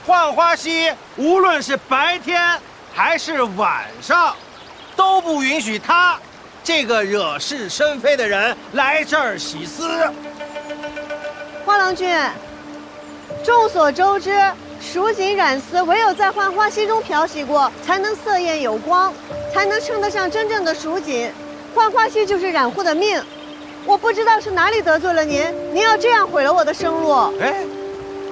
浣花溪无论是白天还是晚上，都不允许他这个惹是生非的人来这儿洗丝。花郎君，众所周知，蜀锦染丝唯有在浣花溪中漂洗过，才能色艳有光，才能称得上真正的蜀锦。浣花溪就是染户的命。我不知道是哪里得罪了您，您要这样毁了我的生路。哎，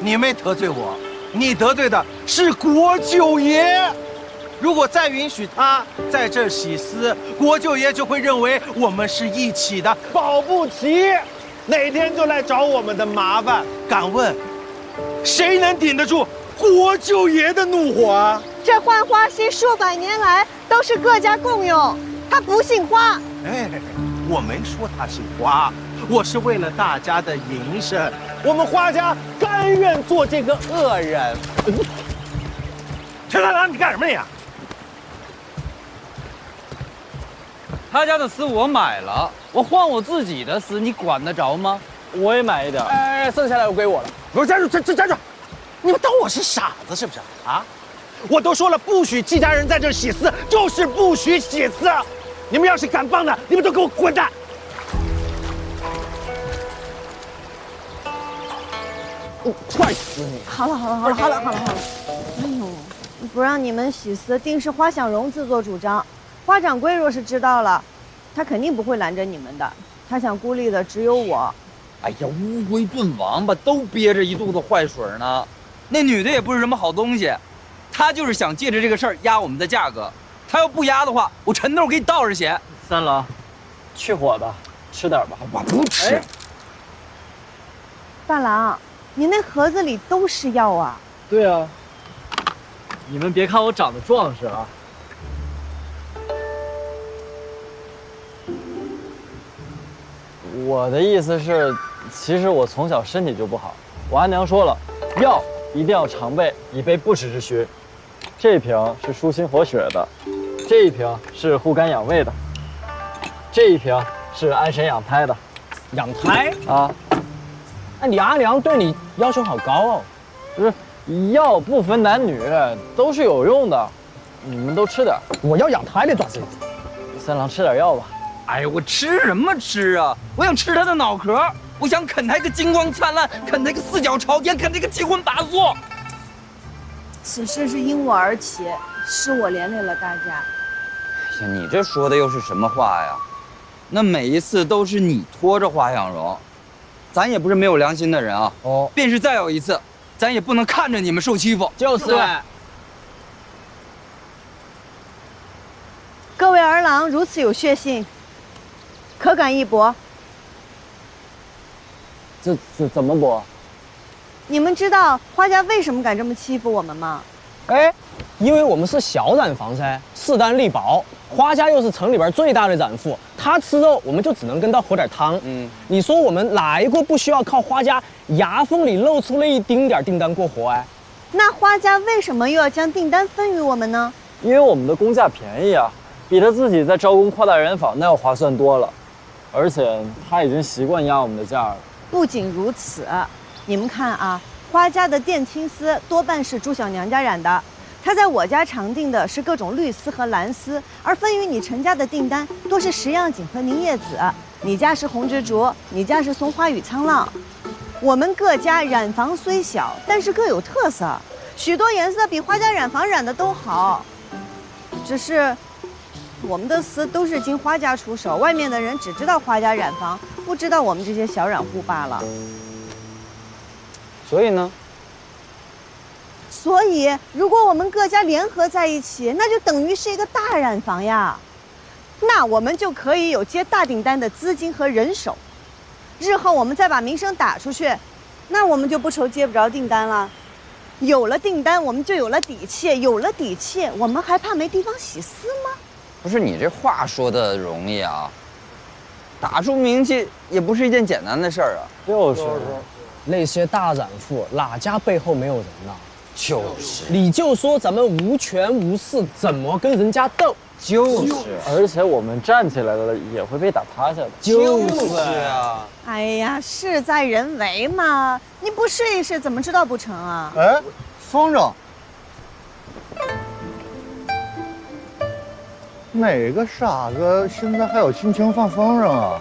你没得罪我，你得罪的是国舅爷。如果再允许他在这儿洗丝，国舅爷就会认为我们是一起的，保不齐哪天就来找我们的麻烦。敢问，谁能顶得住国舅爷的怒火啊？这浣花溪数百年来都是各家共用，他不姓花。哎，我没说他姓花，我是为了大家的营生，我们花家甘愿做这个恶人。陈大郎，你干什么你啊？他家的丝我买了，我换我自己的丝，你管得着吗？我也买一点。哎，剩下来都归我了。不是，站住！站住！你们当我是傻子是不是啊？我都说了，不许季家人在这儿洗丝，就是不许洗丝。你们要是敢帮的，你们都给我滚蛋！我踹死你！好了。哎呦，不让你们洗丝，定是花想荣自作主张。花掌柜若是知道了，他肯定不会拦着你们的。他想孤立的只有我。哎呀，乌龟炖王八都憋着一肚子坏水呢。那女的也不是什么好东西，她就是想借着这个事儿压我们的价格。她要不压的话，我陈豆给你倒着写。三郎，去火的，吃点吧。我不吃。哎，大郎，你那盒子里都是药啊？对啊。你们别看我长得壮实啊。我的意思是，其实我从小身体就不好。我阿娘说了，药一定要常备，以备不时之需。这瓶是舒心活血的，这一瓶是护肝养胃的，这一瓶是安神养胎的。养胎啊？那你阿娘对你要求好高哦。不是，药不分男女，都是有用的，你们都吃点。我要养胎的爪子。三郎吃点药吧。哎呀，我吃什么吃啊？我想吃他的脑壳，我想啃他一个金光灿烂，啃他一个四脚朝天，啃他一个七荤八素。此事是因我而起，是我连累了大家。哎呀，你这说的又是什么话呀？那每一次都是你拖着花想荣，咱也不是没有良心的人啊。哦，便是再有一次，咱也不能看着你们受欺负。就是。各位儿郎如此有血性，可敢一搏？怎么搏？你们知道花家为什么敢这么欺负我们吗？哎，因为我们是小染坊噻，势单力薄。花家又是城里边最大的染户，他吃肉我们就只能跟他喝点汤。你说我们哪一个不需要靠花家牙缝里露出那一丁点订单过活哎？那花家为什么又要将订单分于我们呢？因为我们的工价便宜啊，比他自己在招工扩大染坊那要划算多了，而且他已经习惯压我们的价了。不仅如此，你们看啊，花家的靛青丝多半是朱小娘家染的，她在我家常订的是各种绿丝和蓝丝，而分于你陈家的订单多是石样锦和凝叶紫，你家是红蜘蛛，你家是松花与沧浪。我们各家染坊虽小，但是各有特色，许多颜色比花家染坊染的都好，只是我们的丝都是经花家出手，外面的人只知道花家染坊，不知道我们这些小染户罢了。所以呢？所以，如果我们各家联合在一起，那就等于是一个大染坊呀。那我们就可以有接大订单的资金和人手。日后我们再把名声打出去，那我们就不愁接不着订单了。有了订单，我们就有了底气，有了底气，我们还怕没地方洗丝吗？不是你这话说的容易啊，打出名气也不是一件简单的事儿啊。就是。那些大染户哪家背后没有人呐？就是，你就说咱们无权无势，怎么跟人家斗？就是，而且我们站起来了也会被打趴下的。就是啊！哎呀，事在人为嘛，你不试一试怎么知道不成啊？哎，风筝？哪个傻子现在还有心情放风筝啊？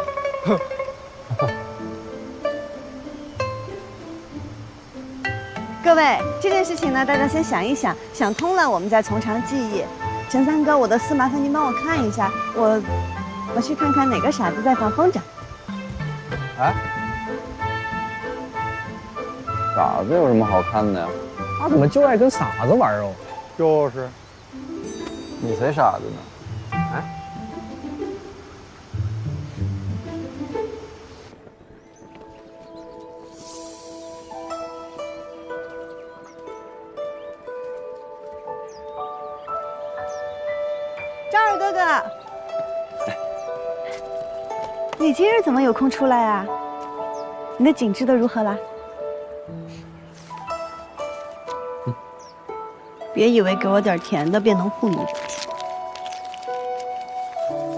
各位，这件事情呢，大家先想一想，想通了我们再从长计议。陈三哥，我的事麻烦您帮我看一下，我去看看哪个傻子在放风筝。哎，傻子有什么好看的呀？他怎么就爱跟傻子玩哦？就是，你才傻子呢！哎，张二哥哥，你今日怎么有空出来啊？你的景治得如何啦？别以为给我点甜的便能糊弄着你。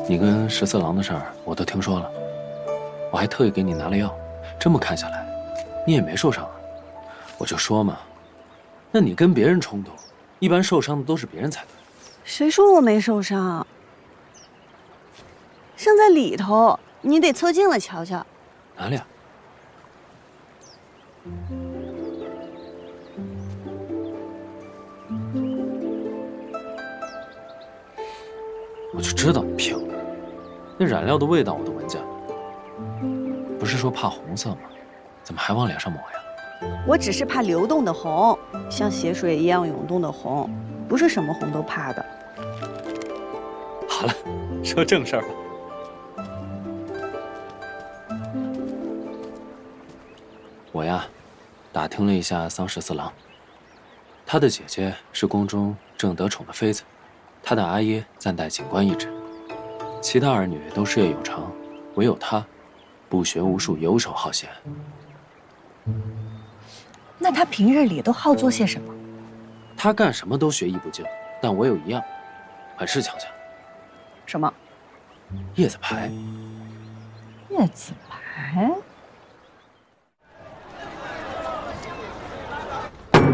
你跟14郎的事儿我都听说了，我还特意给你拿了药。这么看下来，你也没受伤啊。我就说嘛，那你跟别人冲突，一般受伤的都是别人才对。谁说我没受伤？伤在里头，你得凑近了瞧瞧。哪里啊？我就知道你骗我，那染料的味道我都闻见了。不是说怕红色吗？怎么还往脸上抹呀？我只是怕流动的红，像血水一样涌动的红，不是什么红都怕的。好了，说正事儿吧。我呀，打听了一下桑14郎，他的姐姐是宫中正得宠的妃子。他的阿耶暂代警官一职，其他儿女都事业有成，唯有他，不学无术，游手好闲。那他平日里都好做些什么？他干什么都学艺不精，但我有一样，很是强项。什么？叶子牌。叶子牌？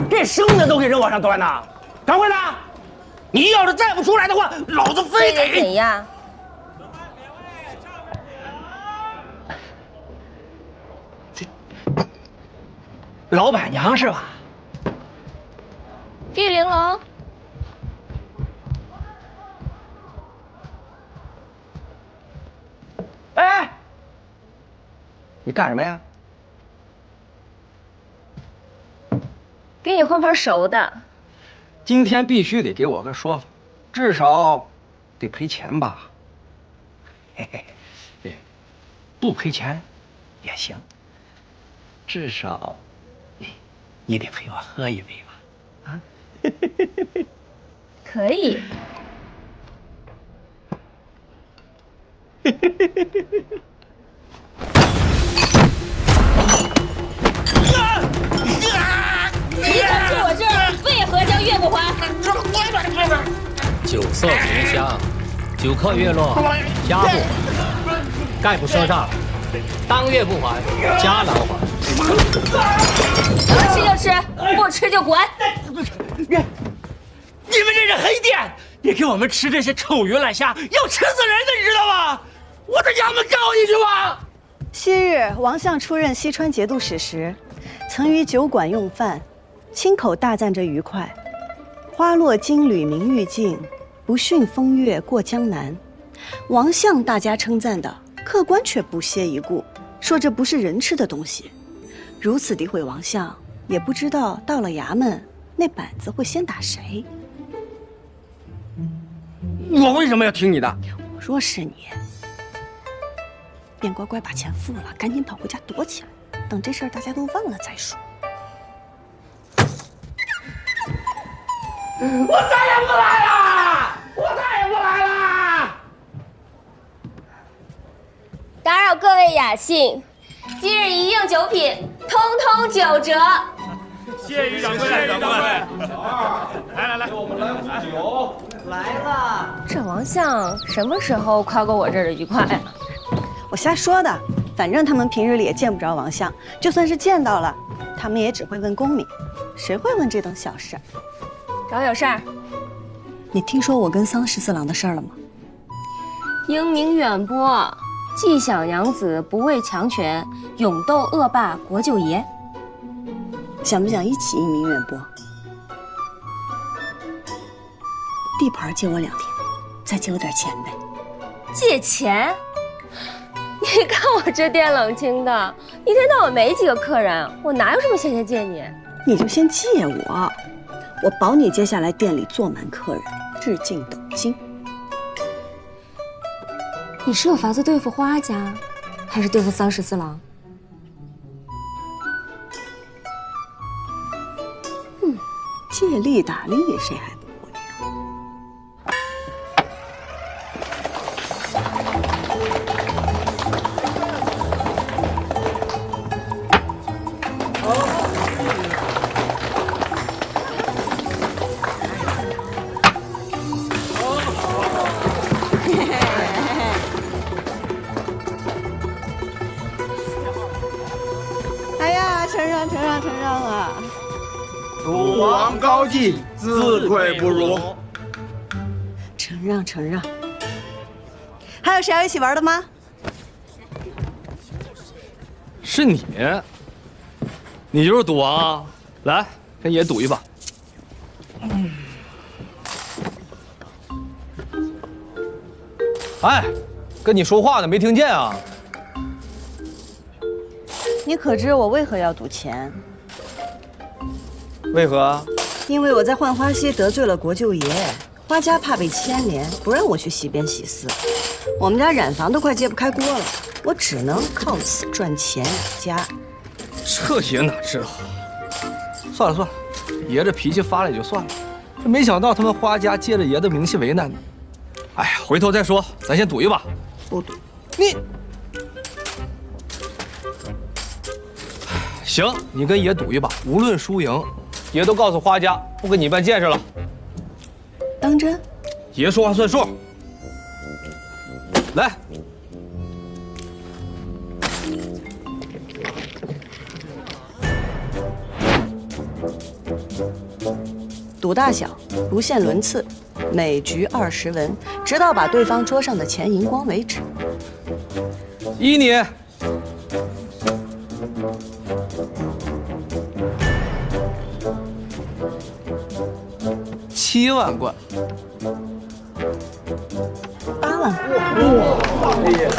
这生的都给人往上端呐！掌柜的，你要是再不出来的话，老子非得怎样？老板娘是吧？玉玲珑，哎，你干什么呀？给你换盘熟的。今天必须得给我个说法，至少得赔钱吧？嘿嘿，对，不赔钱也行，至少你得陪我喝一杯吧？啊？可以。你敢去我这儿为何将越不还？酒色同香，酒客月落，家不还，概不赊账，当月不还，家难还。能吃就吃，不吃就滚。你们这是黑店，你给我们吃这些臭鱼烂虾，要吃死人的，你知道吗？我在衙门告你去吧。昔日王相出任西川节度使时，曾于酒馆用饭，亲口大赞这愉快。花落金缕明玉镜，不逊风月过江南。王相大家称赞的，客官却不屑一顾，说这不是人吃的东西。如此诋毁王相，也不知道到了衙门，那板子会先打谁。我为什么要听你的？我若是你，便乖乖把钱付了，赶紧跑回家躲起来，等这事儿大家都忘了再说。我再也不来了！我再也不来了！打扰各位雅兴，今日一应酒品，通通9折。谢于掌柜，谢于掌柜。来，给我们来壶酒。来了。这王相什么时候夸过我这儿的愉快啊？我瞎说的，反正他们平日里也见不着王相，就算是见到了，他们也只会问宫里。谁会问这等小事？找我有事儿？你听说我跟桑十四郎的事儿了吗？英名远播，纪晓娘子不畏强权，勇斗恶霸国舅爷。想不想一起英名远播？地盘借我2天，再借我点钱呗。借钱？你看我这店冷清的，一天到晚没几个客人，我哪有什么闲钱借你？你就先借我保你接下来店里坐满客人，日进斗金。你是有法子对付花家，还是对付桑十四郎？借力打力，谁还不会哎呀，承让啊！赌王高进，自愧不如。承让。还有谁要一起玩的吗？是你，你就是赌王啊！来，跟爷赌一把。哎，跟你说话呢，没听见啊？你可知我为何要赌钱？为何？因为我在浣花溪得罪了国舅爷，花家怕被牵连，不让我去洗边洗丝。我们家染房都快揭不开锅了，我只能靠此赚钱养家。这爷哪知道？算了，爷这脾气发了也就算了，这没想到他们花家借着爷的名气为难呢。哎呀，回头再说，咱先赌一把。不赌。你。行，你跟爷赌一把，无论输赢，爷都告诉花家不跟你办见识了。当真？爷说话算数。来，赌大小，不限轮次，每局20文，直到把对方桌上的钱赢光为止。依你。7万贯，8万。哇！哎呀！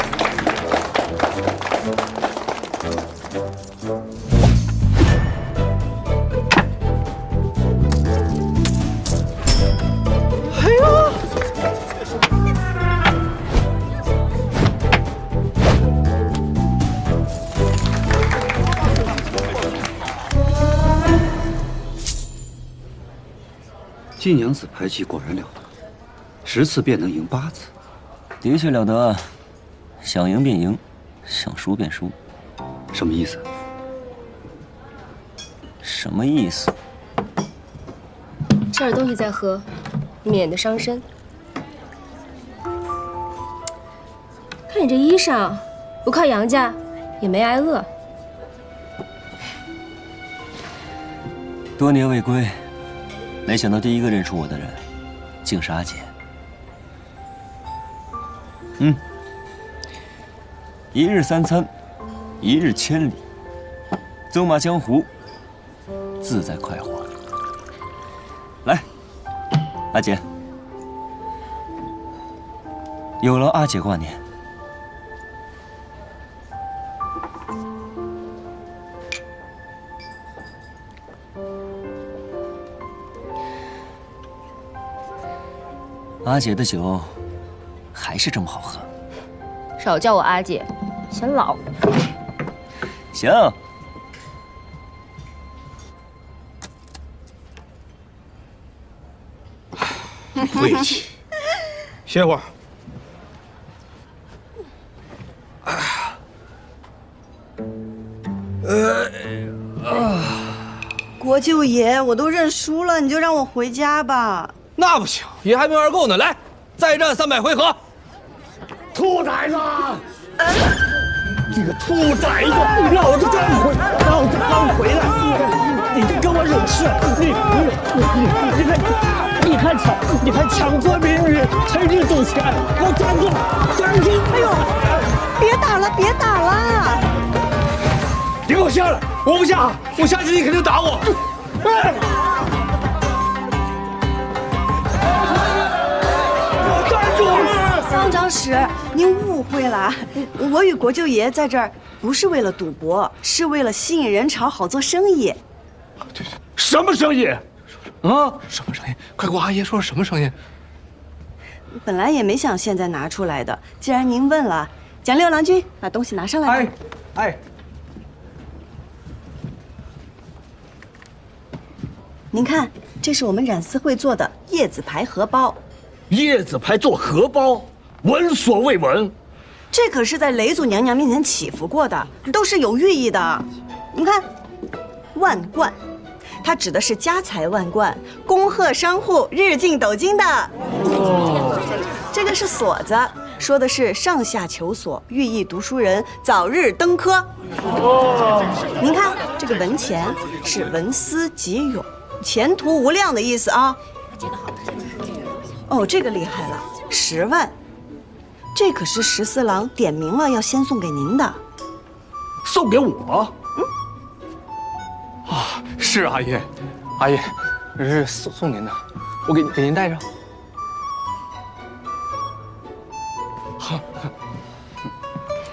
哎呀！纪娘子牌技果然了得，10次便能赢8次，的确了得。想赢便赢，想输便输。什么意思？什么意思？吃点东西再喝，免得伤身。看你这衣裳，不靠杨家，也没挨饿。多年未归。没想到第一个认出我的人，竟是阿姐。1日3餐，1日千里，走马江湖，自在快活。来，阿姐，有劳阿姐挂念。阿姐的酒还是这么好喝。少叫我阿姐，显老。行。晦气。歇会儿。国舅爷，我都认输了，你就让我回家吧。那不行，爷还没玩够呢。来，再战300回合。兔崽子！这个兔崽子！老子刚回来，你就跟我惹事！你看抢夺民女，陈氏走前，给我站住！站住！哎呦，别打了，别打了！你给我下来！我不下，我下去你肯定打我。站住！桑长史，您误会了，我与国舅爷在这儿不是为了赌博，是为了吸引人潮，好做生意。对，什么生意？啊，什么生意？快给我阿爷说什么生意？本来也没想现在拿出来的，既然您问了，蒋六郎君，把东西拿上来吧。哎，您看，这是我们染丝会做的叶子牌荷包。叶子牌做荷包，闻所未闻。这可是在雷祖娘娘面前祈福过的，都是有寓意的。您看，万贯。它指的是家财万贯，恭贺商户日进斗金的。这个是锁子，说的是上下求索，寓意读书人早日登科。您看这个文钱是文思极勇，前途无量的意思啊。哦，这个厉害了，10万，这可是14郎点名了要先送给您的。送给我？啊，是阿爷，阿爷，这是送您的，我给您带上。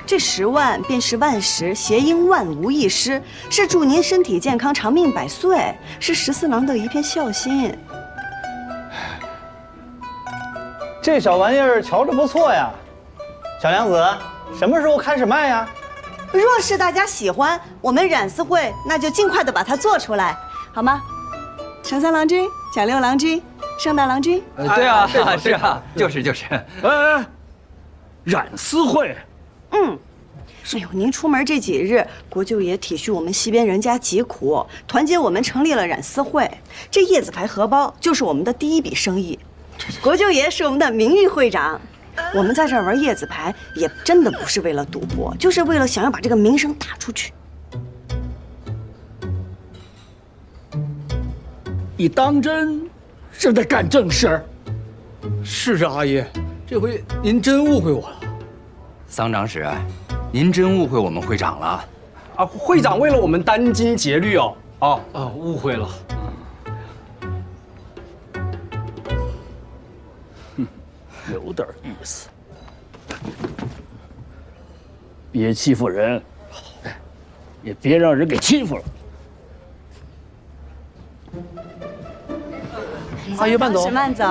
这10万便是万10，谐音万无一失，是祝您身体健康、长命百岁，是14郎的一片孝心。这小玩意儿瞧着不错呀，小娘子，什么时候开始卖呀？若是大家喜欢，我们染丝会那就尽快的把它做出来，好吗？程三郎君、蒋六郎君、盛大郎君。对啊，是啊，就是。哎，染丝会。哎呦，您出门这几日，国舅爷体恤我们西边人家疾苦，团结我们成立了染丝会。这叶子牌荷包就是我们的第一笔生意。国舅爷是我们的名誉会长。我们在这儿玩叶子牌，也真的不是为了赌博，就是为了想要把这个名声打出去。你当真是在干正事儿？是啊，阿爷，这回您真误会我了。桑长史，您真误会我们会长了。啊，会长为了我们殚精竭虑哦。误会了。有点意思，别欺负人，也别让人给欺负了。阿爷慢走，慢走。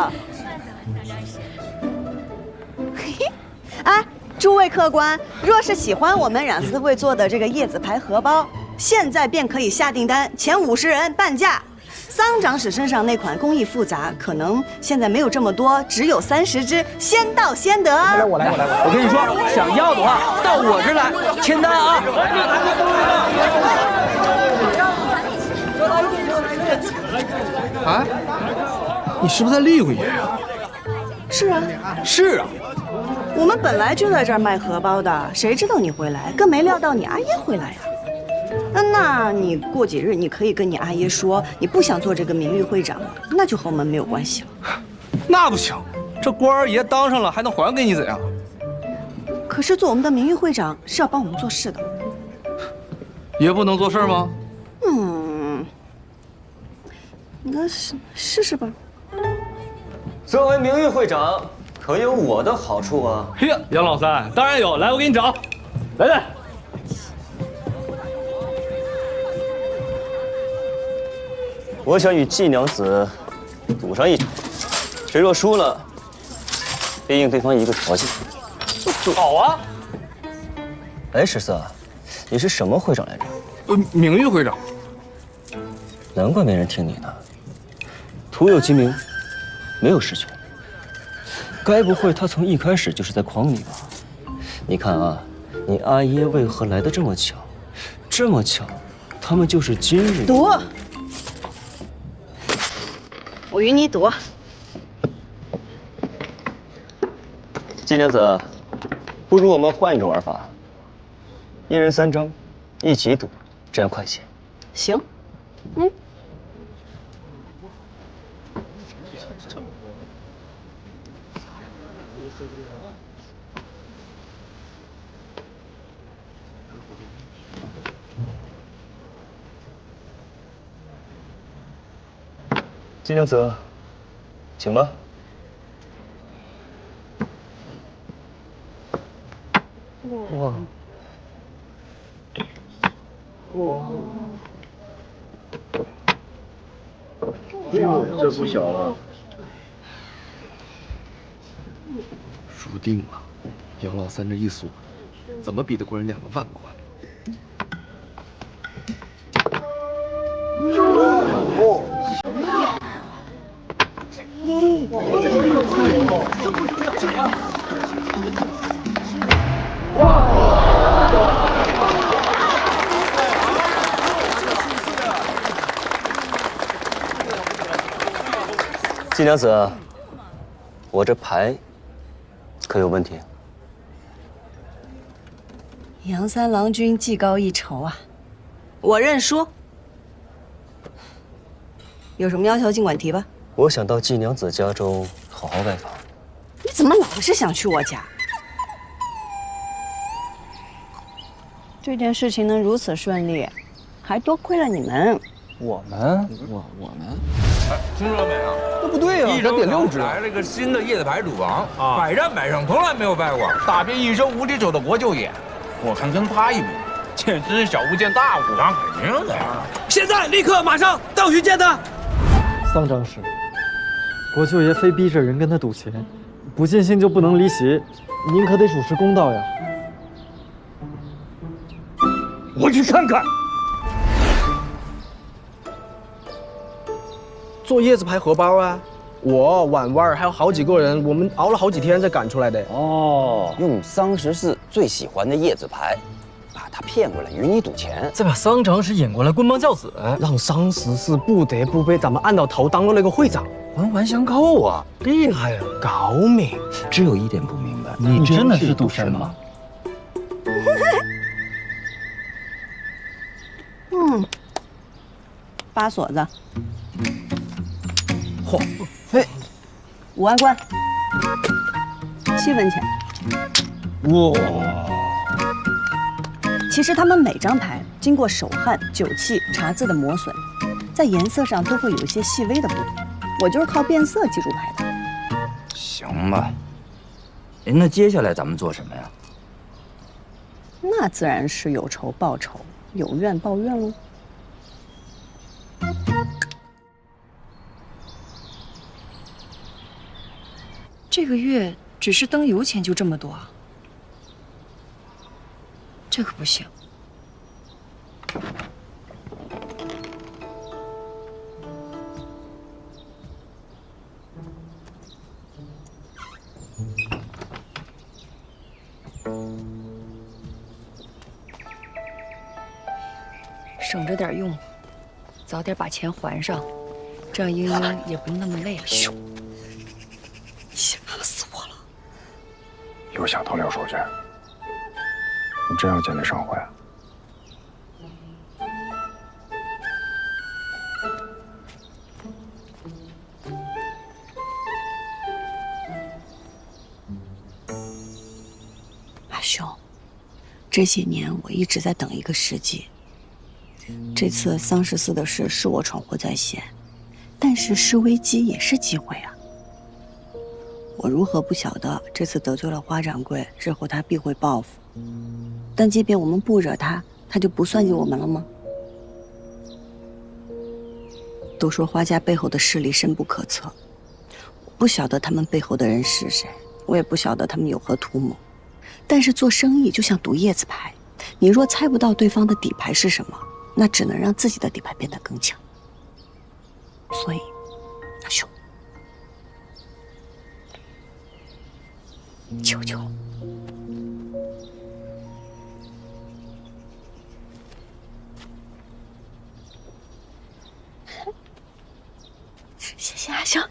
哎，诸位客官，若是喜欢我们染丝会做的这个叶子牌荷包，现在便可以下订单，前50人半价。桑长史身上那款工艺复杂，可能现在没有这么多，只有30只，先到先得。我来。我跟你说，想要的话到我这儿来签单啊！你是不是在厉鬼爷呀？是啊。我们本来就在这儿卖荷包的，谁知道你会来，更没料到你阿爷会来呀。那你过几日你可以跟你阿爷说，你不想做这个名誉会长了，那就和我们没有关系了。那不行，这官儿爷当上了还能还给你怎样？可是做我们的名誉会长是要帮我们做事的。爷不能做事吗？那试试吧。作为名誉会长，可有我的好处啊？嘿呀，杨老三，当然有，来，我给你找。来。我想与季娘子赌上一场，谁若输了，便应对方一个条件。好啊。哎，14，你是什么会长来着？名誉会长。难怪没人听你的，徒有其名，没有实权。该不会他从一开始就是在诓你吧？你看啊，你阿耶为何来得这么巧？这么巧，他们就是今日赌。我与你赌。季娘子，不如我们换一种玩法，一人3张，一起赌，这样快些。行。金娘子，请吧。哇！哇！这不小了。输定了，杨老三这一锁，怎么比得过人2个万贯？金娘子，我这牌可有问题？杨三郎君技高一筹啊，我认输。有什么要求尽管提吧。我想到季娘子家中好好拜访。你怎么老是想去我家？这件事情能如此顺利，还多亏了你们。我们？哎，听说没有？那不对呀，益州点6只。来了个新的叶子牌主王，百战百胜，从来没有败过，打遍益州无敌手的国舅爷。我看跟他一比，简直是小巫见大巫，那肯定的呀！现在，立刻，马上到去见他。桑长史，国舅爷非逼着人跟他赌钱，不尽兴就不能离席，您可得主持公道呀！我去看看。做叶子牌荷包啊！我婉婉还有好几个人，我们熬了好几天才赶出来的。哦，用桑十四最喜欢的叶子牌，把他骗过来与你赌钱，再把桑长史引过来，棍棒教子，让桑十四不得不被咱们按到头当了那个会长，环环相扣啊！厉害啊，高明。只有一点不明白，你真的是赌神吗？扒锁子。嚯，嘿5万贯，7分钱。哇！其实他们每张牌经过手汗、酒气、茶渍的磨损，在颜色上都会有一些细微的不同。我就是靠变色记住牌的。行吧。那接下来咱们做什么呀？那自然是有仇报仇，有怨报怨喽。这个月只是灯油钱就这么多啊？这可不行。省着点用，早点把钱还上，这样英英也不用那么累了。咻！吓死我了！又想偷溜手续？你真要见那上回？阿兄，这些年我一直在等一个时机。这次桑十四的事是我闯祸在先，但是是危机也是机会啊。我如何不晓得这次得罪了花掌柜，日后他必会报复。但即便我们不惹他，他就不算计我们了吗？都说花家背后的势力深不可测，我不晓得他们背后的人是谁，我也不晓得他们有何图谋。但是做生意就像赌叶子牌，你若猜不到对方的底牌是什么，那只能让自己的底牌变得更强。所以，阿兄，求求。谢谢阿兄。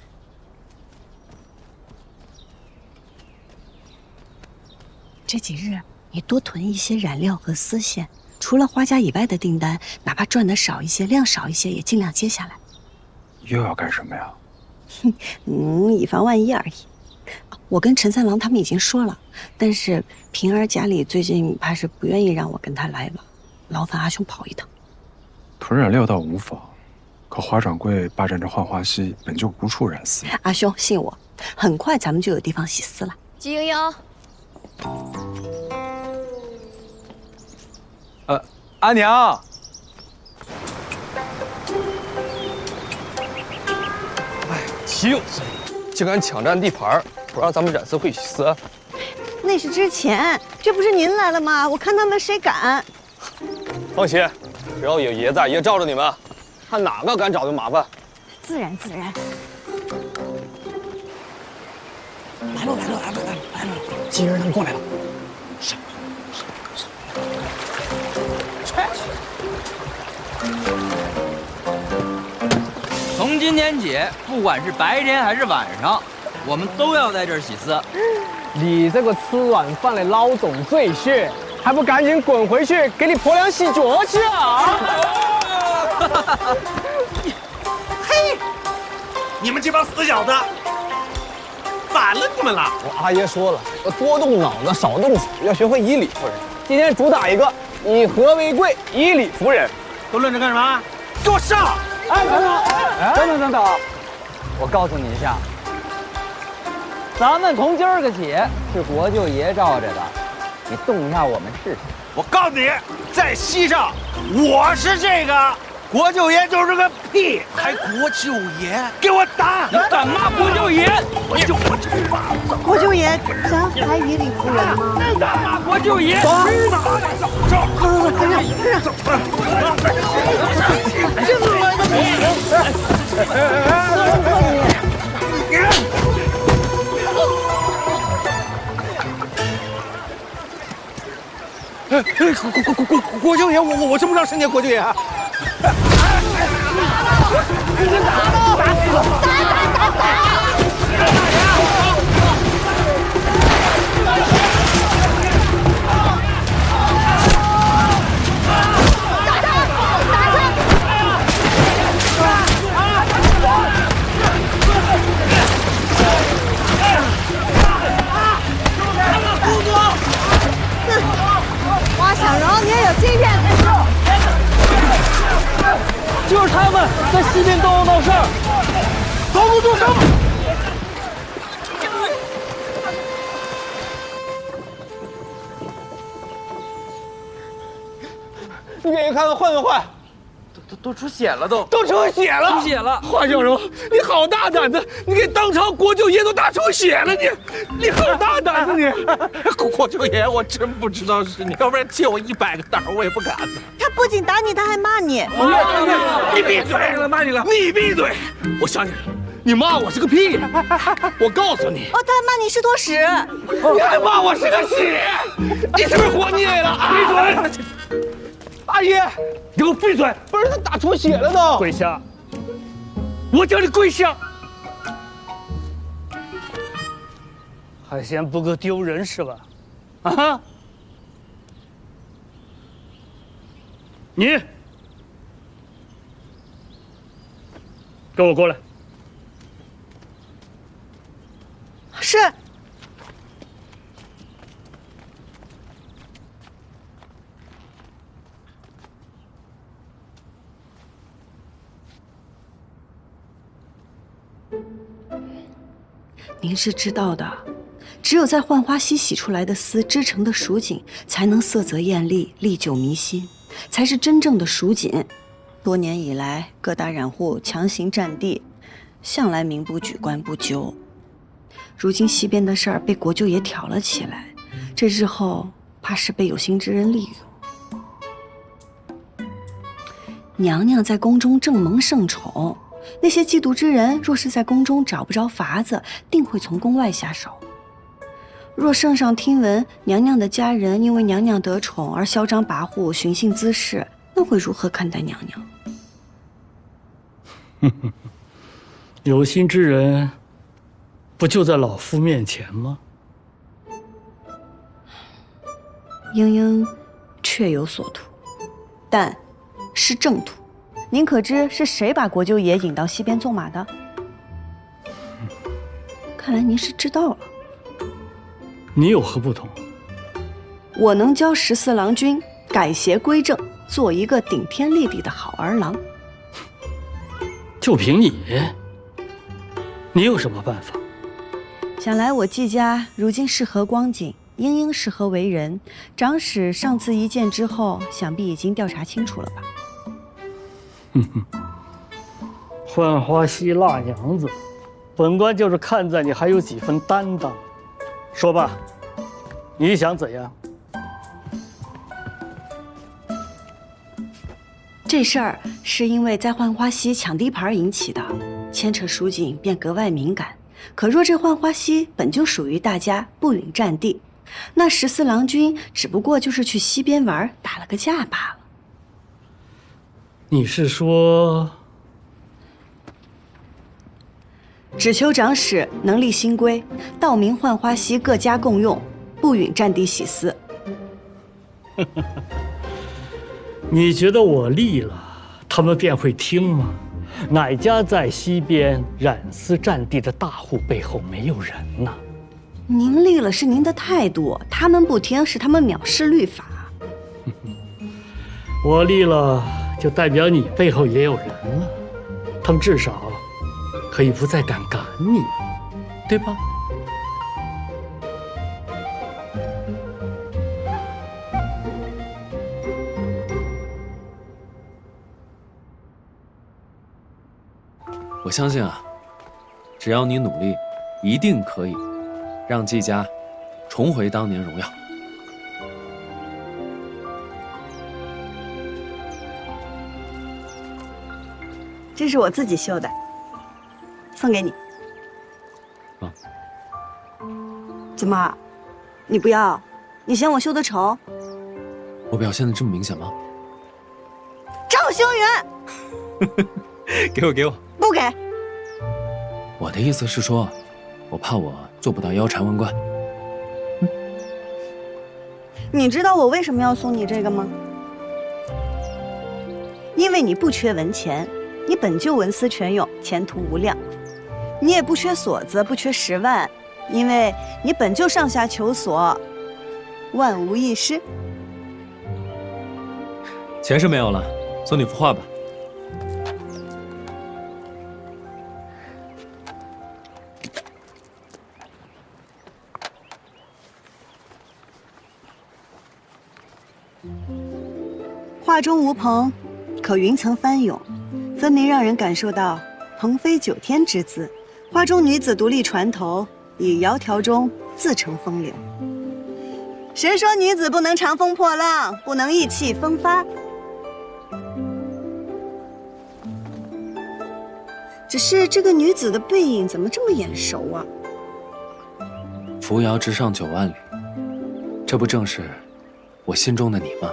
这几日你多囤一些染料和丝线，除了花家以外的订单，哪怕赚得少一些、量少一些，也尽量接下来。又要干什么呀？以防万一而已。我跟陈三郎他们已经说了，但是平儿家里最近怕是不愿意让我跟他来吧，劳烦阿兄跑一趟。屯染料倒无妨，可华掌柜霸占着浣花溪，本就无处染丝。阿兄，信我，很快咱们就有地方洗丝了。季莹莹，阿娘。岂有此理！竟敢抢占地盘，不让咱们染丝会洗丝。那是之前，这不是您来了吗？我看他们谁敢。放心，只要有爷在，爷罩着你们，看哪个敢找就麻烦。自然自然。来了，金人他们过来了。从今天起，不管是白天还是晚上，我们都要在这儿洗丝。你这个吃软饭的老总赘婿，还不赶紧滚回去给你婆娘洗脚去啊！嘿，你们这帮死小子，反了你们了！我阿爷说了，要多动脑子，少动手，要学会以理服人。今天主打一个以和为贵，以理服人。都愣着干什么？给我上！哎，等等，我告诉你一下，咱们从今儿个起是国舅爷罩着的，你动一下我们试试。我告诉你，在西上，我是这个国舅爷就是个屁，还国舅爷，给我打！你敢骂国舅爷？我这骂国舅爷，咱还以理服人吗？你敢骂国舅爷？走！国舅爷，我称不上圣洁国舅爷啊！花想荣，你也有今天。就是他们在西边东闹事儿，走，住手！你给看看坏没坏？都出血了，都出血了！出血了！华小荣，你好大胆子！你给当朝国舅爷都打出血了，你好大胆子你！国舅爷，我真不知道是你，要不然借我100个胆我也不敢呢。他不仅打你，他还骂你。你闭嘴！骂你了，你闭嘴！我想起来了，你骂我是个屁！我告诉你，哦，他还骂你是坨屎。你还骂我是个屎！你是不是活腻了？闭嘴！阿姨，你给我闭嘴！不是他打出血了都！跪下！我叫你跪下！还嫌不够丢人是吧？啊！你跟我过来。是。您是知道的，只有在浣花溪洗出来的丝织成的蜀锦，才能色泽艳丽，历久弥新，才是真正的蜀锦。多年以来，各大染户强行占地，向来民不举，官不究。如今西边的事儿被国舅爷挑了起来，这日后怕是被有心之人利用。娘娘在宫中正蒙盛宠。那些嫉妒之人，若是在宫中找不着法子，定会从宫外下手。若圣上听闻娘娘的家人因为娘娘得宠而嚣张跋扈、寻衅滋事，那会如何看待娘娘？有心之人，不就在老夫面前吗？莺莺确有所图，但是正途。您可知是谁把国舅爷引到西边纵马的？看来您是知道了。你有何不同？我能教14郎君改邪归正，做一个顶天立地的好儿郎。就凭你，你有什么办法？想来我季家如今是何光景，英是何为人，长史上次一见之后，想必已经调查清楚了吧？哼哼，浣花溪辣娘子，本官就是看在你还有几分担当。说吧，你想怎样？这事儿是因为在浣花溪抢地盘引起的，牵扯蜀锦便格外敏感。可若这浣花溪本就属于大家，不允占地，那14郎君只不过就是去溪边玩，打了个架罢了。你是说，只求长史能立新规，道明浣花溪各家共用，不允占地洗私。你觉得我立了，他们便会听吗？哪家在西边染丝占地的大户背后没有人呢？您立了是您的态度，他们不听是他们藐视律法。我立了，就代表你背后也有人了，他们至少可以不再敢赶你，对吧？我相信啊，只要你努力，一定可以让季家重回当年荣耀。这是我自己绣的，送给你。啊？怎么，你不要？你嫌我绣的丑？我表现的这么明显吗？赵兴元，给我，给我。不给。我的意思是说，我怕我做不到腰缠万贯。你知道我为什么要送你这个吗？因为你不缺文钱，你本就文思泉涌，前途无量。你也不缺锁子，不缺10万，因为你本就上下求索，万无一失。钱是没有了，送你幅画吧。画中无蓬，可云层翻涌，分明让人感受到鹏飞9天之姿。画中女子独立船头，以窈窕中自成风流。谁说女子不能长风破浪，不能意气风发？只是这个女子的背影怎么这么眼熟啊？扶摇直上9万里，这不正是我心中的你吗？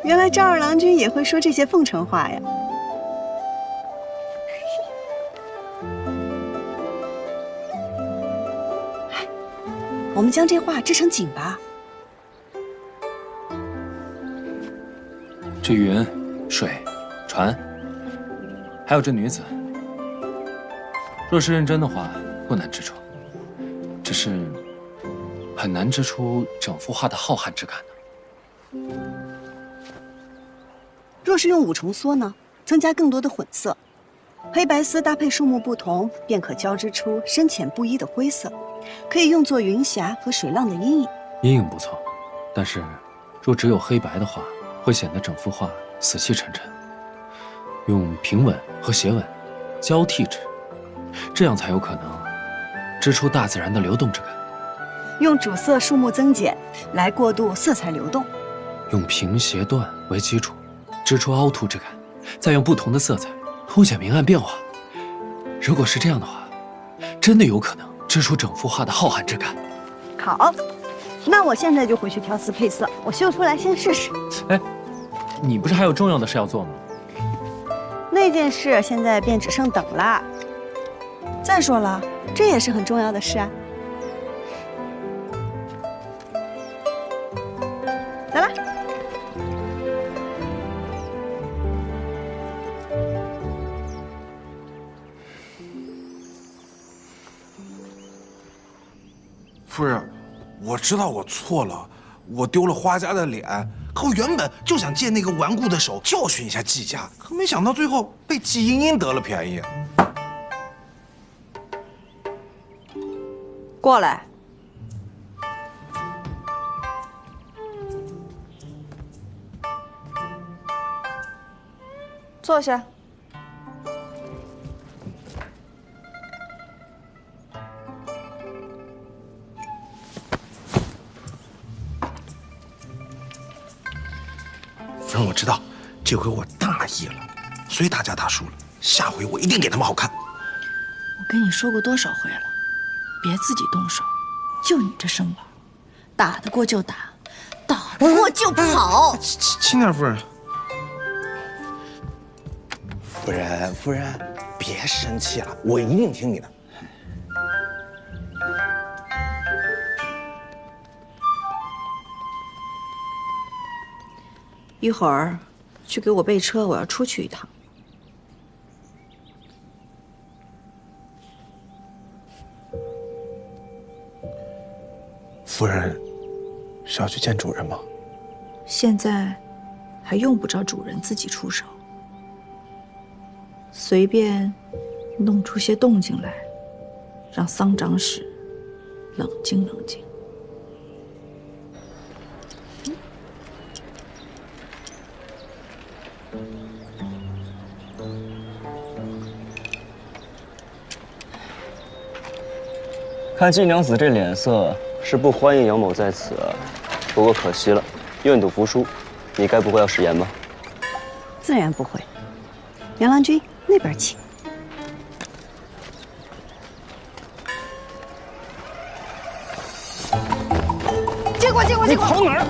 原来赵二郎君也会说这些奉承话呀！我们将这画织成锦吧。这云、水、船，还有这女子，若是认真的话，不难织出，只是很难织出整幅画的浩瀚之感呢。若是用5重梭呢，增加更多的混色，黑白丝搭配数目不同，便可交织出深浅不一的灰色，可以用作云霞和水浪的阴影。阴影不错，但是若只有黑白的话，会显得整幅画死气沉沉。用平稳和斜稳交替织，这样才有可能织出大自然的流动之感。用主色数目增减来过渡色彩流动，用平斜断为基础，织出凹凸之感，再用不同的色彩凸显明暗变化。如果是这样的话，真的有可能织出整幅画的浩瀚之感。好，那我现在就回去调丝配色，我绣出来先试试。哎，你不是还有重要的事要做吗？那件事现在便只剩等了。再说了，这也是很重要的事啊。来啦。夫人，我知道我错了，我丢了花家的脸。可我原本就想借那个顽固的手教训一下季家，可没想到最后被季茵茵得了便宜。过来。坐下。夫人，我知道这回我大意了，所以大家大输了。下回我一定给他们好看。我跟你说过多少回了，别自己动手。就你这身板，打得过就打，打不过就跑。轻点，夫人。夫人，别生气了，我一定听你的。一会儿去给我备车，我要出去一趟。夫人是要去见主人吗？现在还用不着主人自己出手，随便弄出些动静来，让桑长史冷静冷静。看季娘子这脸色，是不欢迎杨某在此啊。不过可惜了，愿赌服输，你该不会要食言吧？自然不会。杨郎君，那边请。借过！你跑哪儿？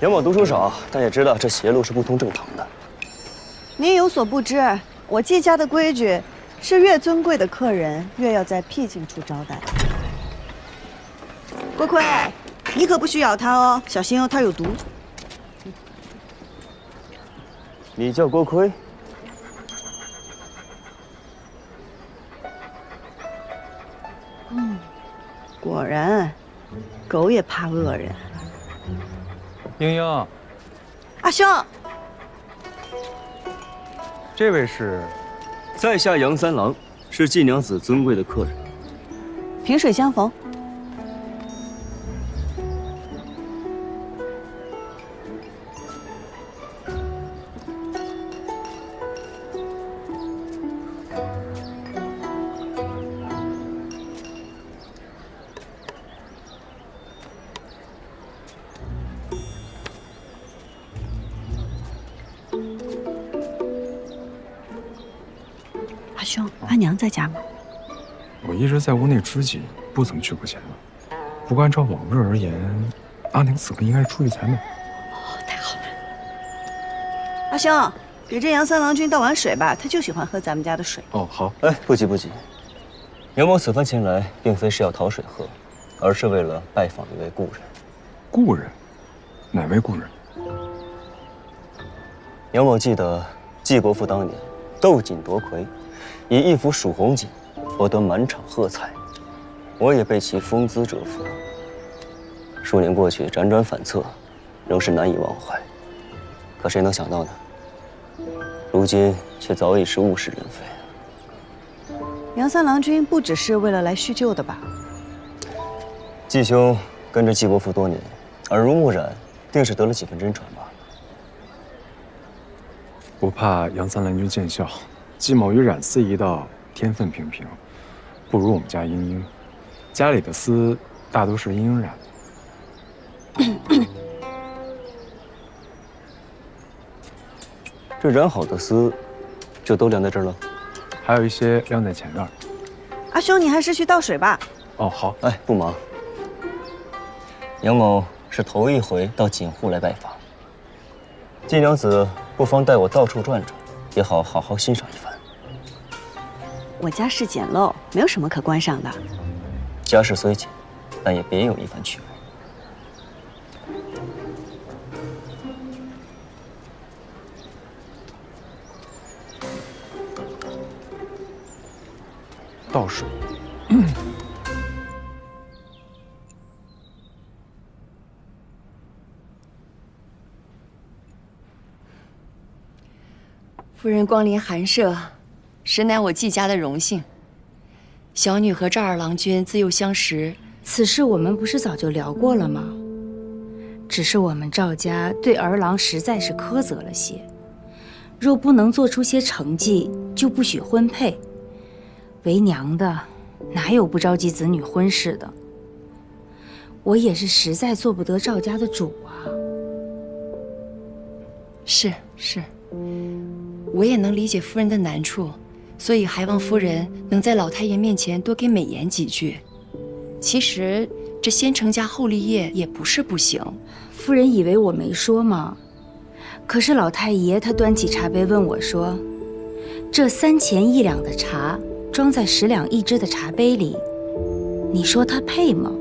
杨某读书少，但也知道这邪路是不通正堂的。您有所不知，我季家的规矩是越尊贵的客人越要在僻静处招待。郭奎，你可不许咬它哦，小心哦，它有毒。你叫郭奎？果然，狗也怕恶人。英英，阿兄，这位是，在下杨三郎，是季娘子尊贵的客人。萍水相逢。阿兄，阿娘在家吗？我一直在屋内支机，不怎么去过前了。不过按照往日而言，阿宁此刻应该是出去采买。哦，太好了。阿兄，给这杨三郎君倒碗水吧，他就喜欢喝咱们家的水。哦，好。哎，不急不急，杨某此番前来，并非是要讨水喝，而是为了拜访一位故人。故人？哪位故人？杨某记得季国父当年斗锦夺魁，以一幅蜀红锦博得满场喝彩，我也被其风姿折服。数年过去，辗转反侧，仍是难以忘怀。可谁能想到呢？如今却早已是物是人非。杨三郎君不只是为了来叙旧的吧？季兄跟着季国父多年，耳濡目染，定是得了几分真传吧。不怕杨三郎君见笑，季某与冉丝一道天分平平，不如我们家英英。家里的丝大都是英英染的。这染好的丝，就都晾在这儿了？还有一些晾在前院。阿兄，你还是去倒水吧。哦，好。哎，不忙。杨某是头一回到锦户来拜访，季娘子不妨带我到处转转，也好好好欣赏一番。我家世简陋，没有什么可观赏的。家世虽简，但也别有一番趣味。倒水。夫人光临寒舍，实乃我季家的荣幸。小女和赵二郎君自幼相识，此事我们不是早就聊过了吗？只是我们赵家对儿郎实在是苛责了些，若不能做出些成绩，就不许婚配。为娘的，哪有不着急子女婚事的？我也是实在做不得赵家的主啊。是，我也能理解夫人的难处，所以还望夫人能在老太爷面前多给美言几句。其实这先成家后立业也不是不行。夫人以为我没说吗？可是老太爷他端起茶杯问我说：“这3钱1两的茶装在10两1支的茶杯里，你说他配吗？”